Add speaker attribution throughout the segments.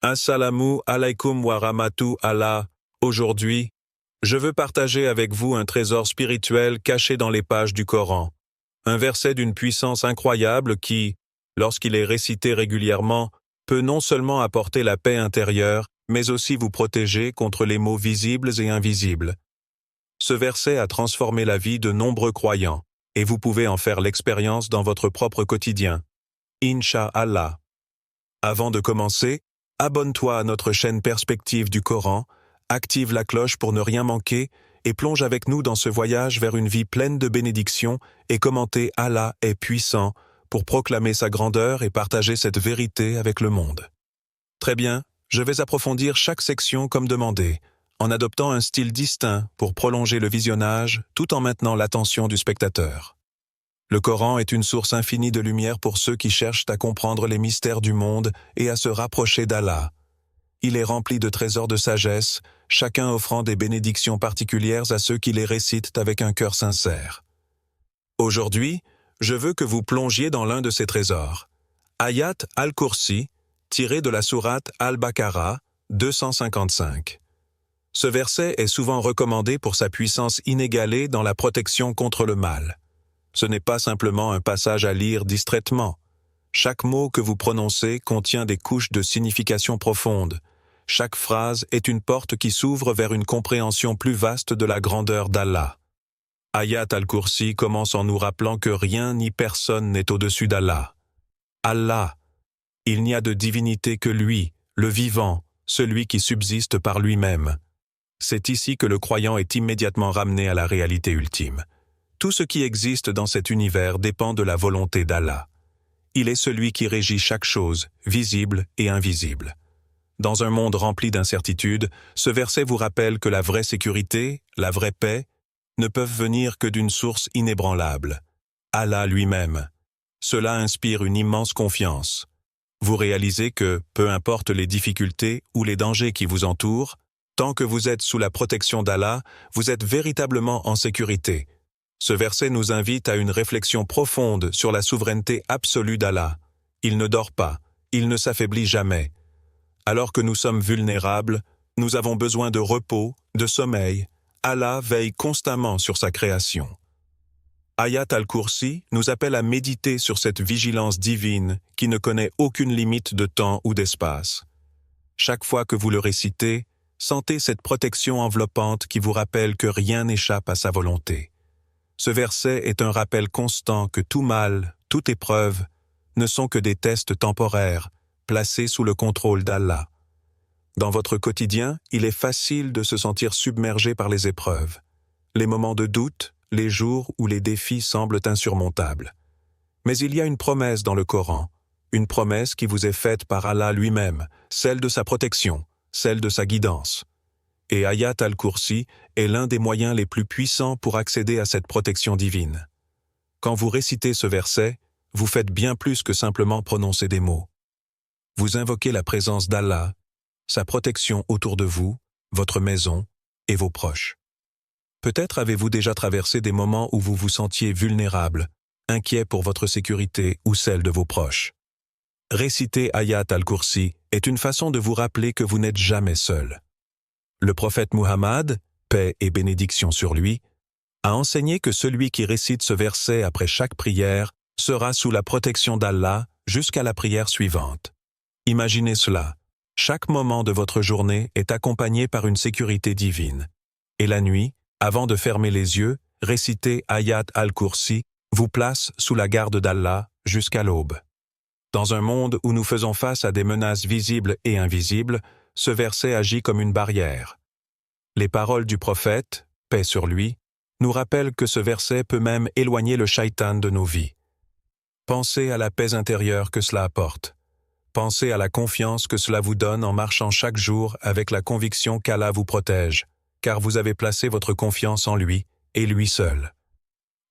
Speaker 1: Assalamu alaikum wa rahmatu Allah. Aujourd'hui, je veux partager avec vous un trésor spirituel caché dans les pages du Coran. Un verset d'une puissance incroyable qui, lorsqu'il est récité régulièrement, peut non seulement apporter la paix intérieure, mais aussi vous protéger contre les maux visibles et invisibles. Ce verset a transformé la vie de nombreux croyants, et vous pouvez en faire l'expérience dans votre propre quotidien. Inch'Allah. Avant de commencer, abonne-toi à notre chaîne Perspective du Coran, active la cloche pour ne rien manquer et plonge avec nous dans ce voyage vers une vie pleine de bénédictions et commentez Allah est puissant pour proclamer sa grandeur et partager cette vérité avec le monde. Très bien, je vais approfondir chaque section comme demandé, en adoptant un style distinct pour prolonger le visionnage tout en maintenant l'attention du spectateur. Le Coran est une source infinie de lumière pour ceux qui cherchent à comprendre les mystères du monde et à se rapprocher d'Allah. Il est rempli de trésors de sagesse, chacun offrant des bénédictions particulières à ceux qui les récitent avec un cœur sincère. Aujourd'hui, je veux que vous plongiez dans l'un de ces trésors. Ayat al-Kursi, tiré de la sourate Al-Baqarah, 255. Ce verset est souvent recommandé pour sa puissance inégalée dans la protection contre le mal. Ce n'est pas simplement un passage à lire distraitement. Chaque mot que vous prononcez contient des couches de signification profonde. Chaque phrase est une porte qui s'ouvre vers une compréhension plus vaste de la grandeur d'Allah. Ayat al-Kursi commence en nous rappelant que rien ni personne n'est au-dessus d'Allah. Allah, il n'y a de divinité que lui, le vivant, celui qui subsiste par lui-même. C'est ici que le croyant est immédiatement ramené à la réalité ultime. Tout ce qui existe dans cet univers dépend de la volonté d'Allah. Il est celui qui régit chaque chose, visible et invisible. Dans un monde rempli d'incertitudes, ce verset vous rappelle que la vraie sécurité, la vraie paix, ne peuvent venir que d'une source inébranlable, Allah lui-même. Cela inspire une immense confiance. Vous réalisez que, peu importe les difficultés ou les dangers qui vous entourent, tant que vous êtes sous la protection d'Allah, vous êtes véritablement en sécurité. Ce verset nous invite à une réflexion profonde sur la souveraineté absolue d'Allah. Il ne dort pas, il ne s'affaiblit jamais. Alors que nous sommes vulnérables, nous avons besoin de repos, de sommeil. Allah veille constamment sur sa création. Ayat al-Kursi nous appelle à méditer sur cette vigilance divine qui ne connaît aucune limite de temps ou d'espace. Chaque fois que vous le récitez, sentez cette protection enveloppante qui vous rappelle que rien n'échappe à sa volonté. Ce verset est un rappel constant que tout mal, toute épreuve, ne sont que des tests temporaires, placés sous le contrôle d'Allah. Dans votre quotidien, il est facile de se sentir submergé par les épreuves. Les moments de doute, les jours où les défis semblent insurmontables. Mais il y a une promesse dans le Coran, une promesse qui vous est faite par Allah lui-même, celle de sa protection, celle de sa guidance. Et Ayat al-Kursi est l'un des moyens les plus puissants pour accéder à cette protection divine. Quand vous récitez ce verset, vous faites bien plus que simplement prononcer des mots. Vous invoquez la présence d'Allah, sa protection autour de vous, votre maison et vos proches. Peut-être avez-vous déjà traversé des moments où vous vous sentiez vulnérable, inquiet pour votre sécurité ou celle de vos proches. Réciter Ayat al-Kursi est une façon de vous rappeler que vous n'êtes jamais seul. Le prophète Muhammad, paix et bénédiction sur lui, a enseigné que celui qui récite ce verset après chaque prière sera sous la protection d'Allah jusqu'à la prière suivante. Imaginez cela. Chaque moment de votre journée est accompagné par une sécurité divine. Et la nuit, avant de fermer les yeux, réciter Ayat al-Kursi vous place sous la garde d'Allah jusqu'à l'aube. Dans un monde où nous faisons face à des menaces visibles et invisibles, ce verset agit comme une barrière. Les paroles du prophète, paix sur lui, nous rappellent que ce verset peut même éloigner le shaitan de nos vies. Pensez à la paix intérieure que cela apporte. Pensez à la confiance que cela vous donne en marchant chaque jour avec la conviction qu'Allah vous protège, car vous avez placé votre confiance en lui et lui seul.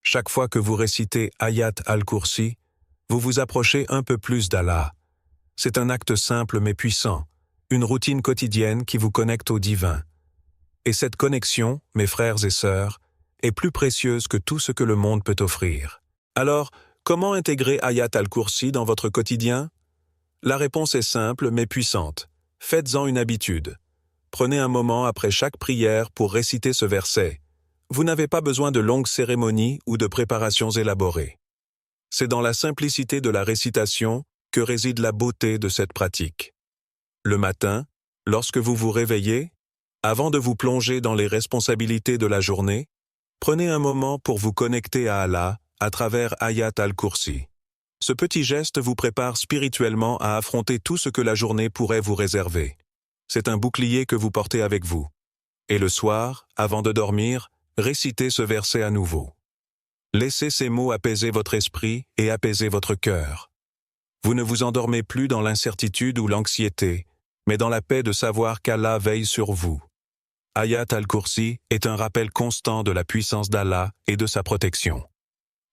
Speaker 1: Chaque fois que vous récitez Ayat al-Kursi, vous vous approchez un peu plus d'Allah. C'est un acte simple mais puissant, une routine quotidienne qui vous connecte au divin. Et cette connexion, mes frères et sœurs, est plus précieuse que tout ce que le monde peut offrir. Alors, comment intégrer Ayat al-Kursi dans votre quotidien ? La réponse est simple mais puissante. Faites-en une habitude. Prenez un moment après chaque prière pour réciter ce verset. Vous n'avez pas besoin de longues cérémonies ou de préparations élaborées. C'est dans la simplicité de la récitation que réside la beauté de cette pratique. Le matin, lorsque vous vous réveillez, avant de vous plonger dans les responsabilités de la journée, prenez un moment pour vous connecter à Allah à travers Ayat al-Kursi. Ce petit geste vous prépare spirituellement à affronter tout ce que la journée pourrait vous réserver. C'est un bouclier que vous portez avec vous. Et le soir, avant de dormir, récitez ce verset à nouveau. Laissez ces mots apaiser votre esprit et apaiser votre cœur. Vous ne vous endormez plus dans l'incertitude ou l'anxiété, mais dans la paix de savoir qu'Allah veille sur vous. Ayat al-Kursi est un rappel constant de la puissance d'Allah et de sa protection.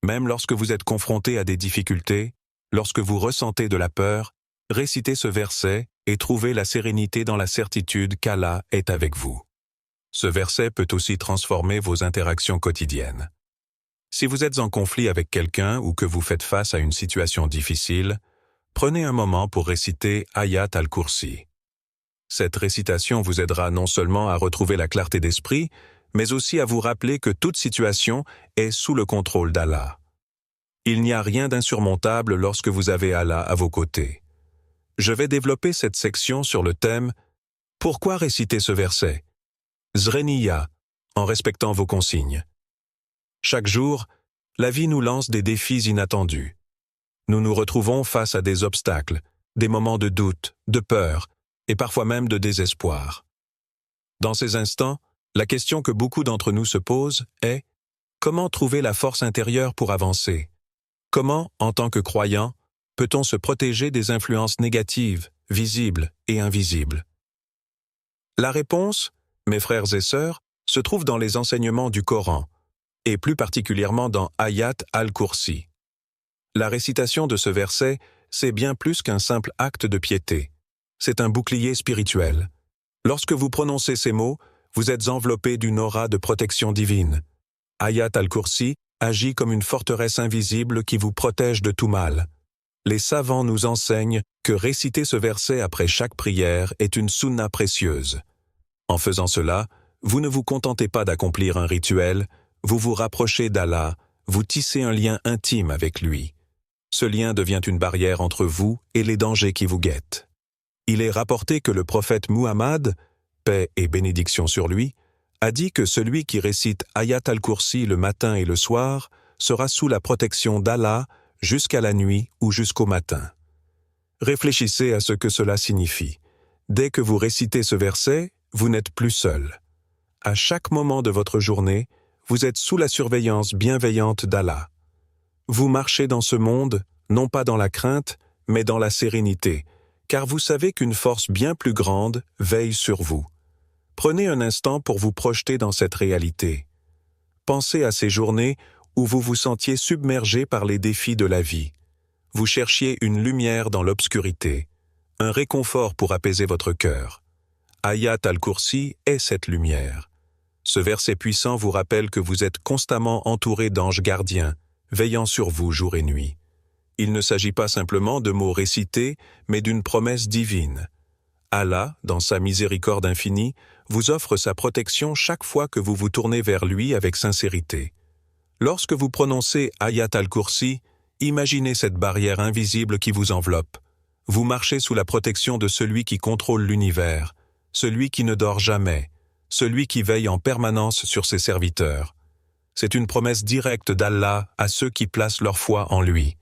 Speaker 1: Même lorsque vous êtes confronté à des difficultés, lorsque vous ressentez de la peur, récitez ce verset et trouvez la sérénité dans la certitude qu'Allah est avec vous. Ce verset peut aussi transformer vos interactions quotidiennes. Si vous êtes en conflit avec quelqu'un ou que vous faites face à une situation difficile, prenez un moment pour réciter Ayat al-Kursi. Cette récitation vous aidera non seulement à retrouver la clarté d'esprit, mais aussi à vous rappeler que toute situation est sous le contrôle d'Allah. Il n'y a rien d'insurmontable lorsque vous avez Allah à vos côtés. Je vais développer cette section sur le thème « Pourquoi réciter ce verset ?» Zreniya, en respectant vos consignes. Chaque jour, la vie nous lance des défis inattendus. Nous nous retrouvons face à des obstacles, des moments de doute, de peur, et parfois même de désespoir. Dans ces instants, la question que beaucoup d'entre nous se posent est « Comment trouver la force intérieure pour avancer ?» Comment, en tant que croyant, peut-on se protéger des influences négatives, visibles et invisibles? La réponse, mes frères et sœurs, se trouve dans les enseignements du Coran, et plus particulièrement dans Ayat al-Kursi. La récitation de ce verset, c'est bien plus qu'un simple acte de piété. C'est un bouclier spirituel. Lorsque vous prononcez ces mots, vous êtes enveloppé d'une aura de protection divine. Ayat al-Kursi agit comme une forteresse invisible qui vous protège de tout mal. Les savants nous enseignent que réciter ce verset après chaque prière est une sunna précieuse. En faisant cela, vous ne vous contentez pas d'accomplir un rituel, vous vous rapprochez d'Allah, vous tissez un lien intime avec lui. Ce lien devient une barrière entre vous et les dangers qui vous guettent. Il est rapporté que le prophète Muhammad, paix et bénédiction sur lui, a dit que celui qui récite Ayat al-Kursi le matin et le soir sera sous la protection d'Allah jusqu'à la nuit ou jusqu'au matin. Réfléchissez à ce que cela signifie. Dès que vous récitez ce verset, vous n'êtes plus seul. À chaque moment de votre journée, vous êtes sous la surveillance bienveillante d'Allah. Vous marchez dans ce monde, non pas dans la crainte, mais dans la sérénité, car vous savez qu'une force bien plus grande veille sur vous. Prenez un instant pour vous projeter dans cette réalité. Pensez à ces journées où vous vous sentiez submergé par les défis de la vie. Vous cherchiez une lumière dans l'obscurité, un réconfort pour apaiser votre cœur. Ayat al-Kursi est cette lumière. Ce verset puissant vous rappelle que vous êtes constamment entouré d'anges gardiens, veillant sur vous jour et nuit. Il ne s'agit pas simplement de mots récités, mais d'une promesse divine. Allah, dans sa miséricorde infinie, vous offre sa protection chaque fois que vous vous tournez vers lui avec sincérité. Lorsque vous prononcez Ayat al-Kursi, imaginez cette barrière invisible qui vous enveloppe. Vous marchez sous la protection de celui qui contrôle l'univers, celui qui ne dort jamais, celui qui veille en permanence sur ses serviteurs. C'est une promesse directe d'Allah à ceux qui placent leur foi en lui.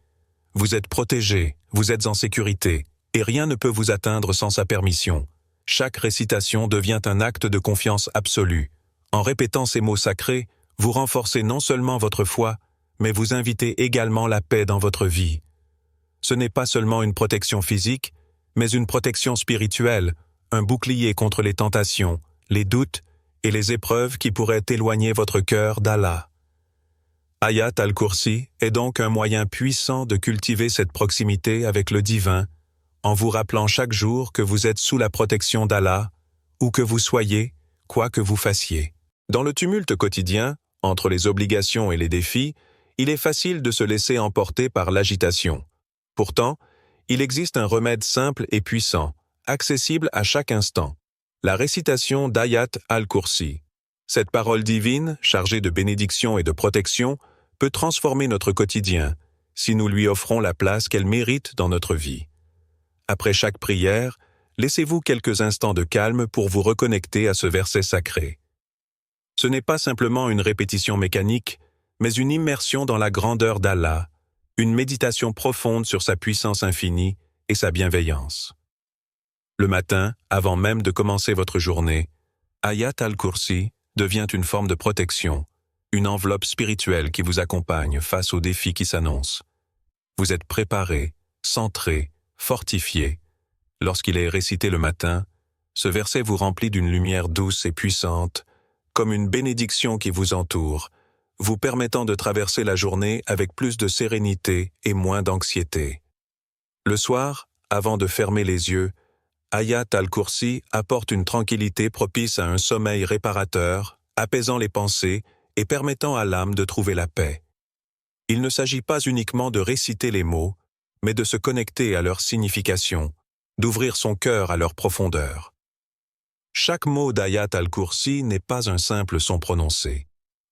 Speaker 1: Vous êtes protégés, vous êtes en sécurité, et rien ne peut vous atteindre sans sa permission. Chaque récitation devient un acte de confiance absolue. En répétant ces mots sacrés, vous renforcez non seulement votre foi, mais vous invitez également la paix dans votre vie. Ce n'est pas seulement une protection physique, mais une protection spirituelle, un bouclier contre les tentations, les doutes et les épreuves qui pourraient éloigner votre cœur d'Allah. Ayat al-Kursi est donc un moyen puissant de cultiver cette proximité avec le divin, en vous rappelant chaque jour que vous êtes sous la protection d'Allah, où que vous soyez, quoi que vous fassiez. Dans le tumulte quotidien, entre les obligations et les défis, il est facile de se laisser emporter par l'agitation. Pourtant, il existe un remède simple et puissant, accessible à chaque instant. La récitation d'Ayat al-Kursi. Cette parole divine, chargée de bénédiction et de protection, peut transformer notre quotidien, si nous lui offrons la place qu'elle mérite dans notre vie. Après chaque prière, laissez-vous quelques instants de calme pour vous reconnecter à ce verset sacré. Ce n'est pas simplement une répétition mécanique, mais une immersion dans la grandeur d'Allah, une méditation profonde sur sa puissance infinie et sa bienveillance. Le matin, avant même de commencer votre journée, Ayat al-Kursi devient une forme de protection, une enveloppe spirituelle qui vous accompagne face aux défis qui s'annoncent. Vous êtes préparé, centré, fortifié. Lorsqu'il est récité le matin, ce verset vous remplit d'une lumière douce et puissante, comme une bénédiction qui vous entoure, vous permettant de traverser la journée avec plus de sérénité et moins d'anxiété. Le soir, avant de fermer les yeux, Ayat al-Kursi apporte une tranquillité propice à un sommeil réparateur, apaisant les pensées et permettant à l'âme de trouver la paix. Il ne s'agit pas uniquement de réciter les mots, mais de se connecter à leur signification, d'ouvrir son cœur à leur profondeur. Chaque mot d'Ayat al-Kursi n'est pas un simple son prononcé,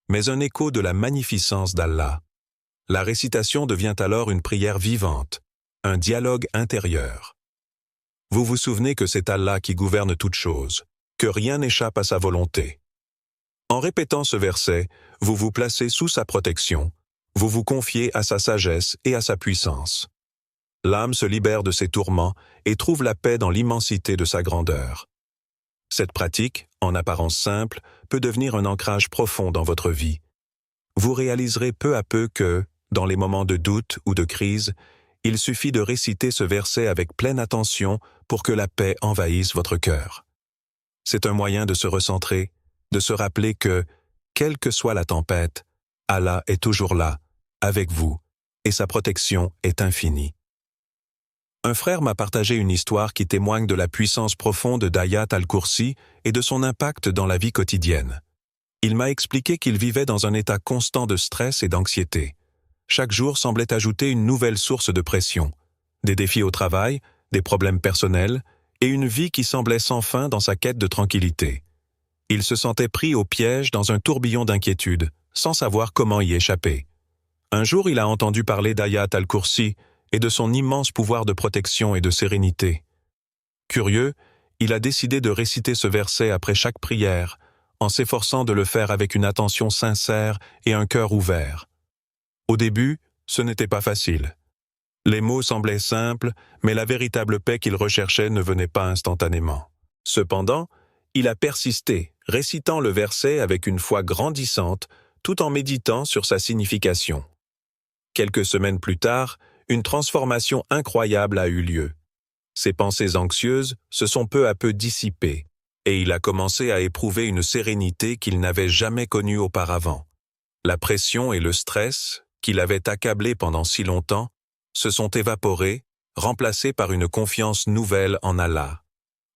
Speaker 1: mais un écho de la magnificence d'Allah. La récitation devient alors une prière vivante, un dialogue intérieur. Vous vous souvenez que c'est Allah qui gouverne toutes choses, que rien n'échappe à sa volonté. En répétant ce verset, vous vous placez sous sa protection, vous vous confiez à sa sagesse et à sa puissance. L'âme se libère de ses tourments et trouve la paix dans l'immensité de sa grandeur. Cette pratique, en apparence simple, peut devenir un ancrage profond dans votre vie. Vous réaliserez peu à peu que, dans les moments de doute ou de crise, il suffit de réciter ce verset avec pleine attention pour que la paix envahisse votre cœur. C'est un moyen de se recentrer, de se rappeler que, quelle que soit la tempête, Allah est toujours là, avec vous, et sa protection est infinie. Un frère m'a partagé une histoire qui témoigne de la puissance profonde d'Ayat al-Kursi et de son impact dans la vie quotidienne. Il m'a expliqué qu'il vivait dans un état constant de stress et d'anxiété. Chaque jour semblait ajouter une nouvelle source de pression, des défis au travail, des problèmes personnels et une vie qui semblait sans fin dans sa quête de tranquillité. Il se sentait pris au piège dans un tourbillon d'inquiétude, sans savoir comment y échapper. Un jour, il a entendu parler d'Ayat al-Kursi et de son immense pouvoir de protection et de sérénité. Curieux, il a décidé de réciter ce verset après chaque prière, en s'efforçant de le faire avec une attention sincère et un cœur ouvert. Au début, ce n'était pas facile. Les mots semblaient simples, mais la véritable paix qu'il recherchait ne venait pas instantanément. Cependant, il a persisté, récitant le verset avec une foi grandissante, tout en méditant sur sa signification. Quelques semaines plus tard, une transformation incroyable a eu lieu. Ses pensées anxieuses se sont peu à peu dissipées, et il a commencé à éprouver une sérénité qu'il n'avait jamais connue auparavant. La pression et le stress, qui l'avaient accablé pendant si longtemps, se sont évaporés, remplacés par une confiance nouvelle en Allah.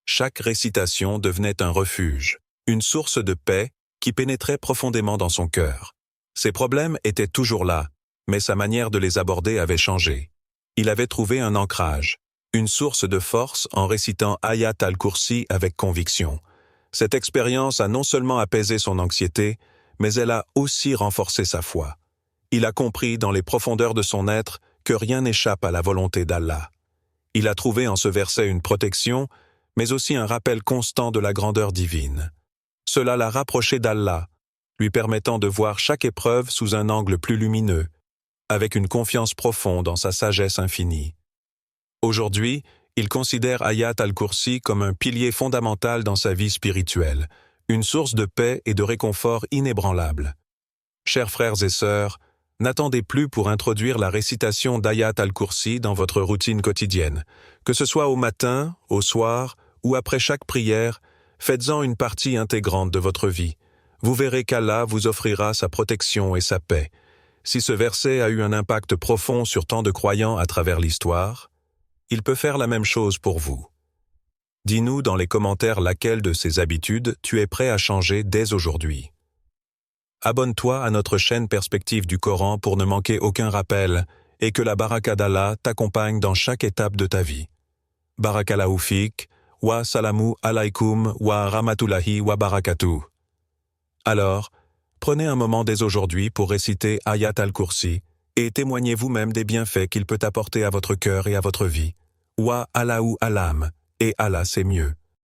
Speaker 1: Chaque récitation devenait un refuge, une source de paix qui pénétrait profondément dans son cœur. Ses problèmes étaient toujours là, mais sa manière de les aborder avait changé. Il avait trouvé un ancrage, une source de force en récitant Ayat al-Kursi avec conviction. Cette expérience a non seulement apaisé son anxiété, mais elle a aussi renforcé sa foi. Il a compris dans les profondeurs de son être que rien n'échappe à la volonté d'Allah. Il a trouvé en ce verset une protection, mais aussi un rappel constant de la grandeur divine. Cela l'a rapproché d'Allah, lui permettant de voir chaque épreuve sous un angle plus lumineux, avec une confiance profonde en sa sagesse infinie. Aujourd'hui, il considère Ayat al-Kursi comme un pilier fondamental dans sa vie spirituelle, une source de paix et de réconfort inébranlable. Chers frères et sœurs, n'attendez plus pour introduire la récitation d'Ayat al-Kursi dans votre routine quotidienne. Que ce soit au matin, au soir ou après chaque prière, faites-en une partie intégrante de votre vie. Vous verrez qu'Allah vous offrira sa protection et sa paix. Si ce verset a eu un impact profond sur tant de croyants à travers l'histoire, il peut faire la même chose pour vous. Dis-nous dans les commentaires laquelle de ces habitudes tu es prêt à changer dès aujourd'hui. Abonne-toi à notre chaîne Perspective du Coran pour ne manquer aucun rappel et que la baraka d'Allah t'accompagne dans chaque étape de ta vie. Barakallahu fik, wa salamu alaikum wa rahmatullahi wa barakatuh. Alors, prenez un moment dès aujourd'hui pour réciter Ayat al-Kursi et témoignez vous-même des bienfaits qu'il peut apporter à votre cœur et à votre vie. Wa Allahu alam, et Allah c'est mieux.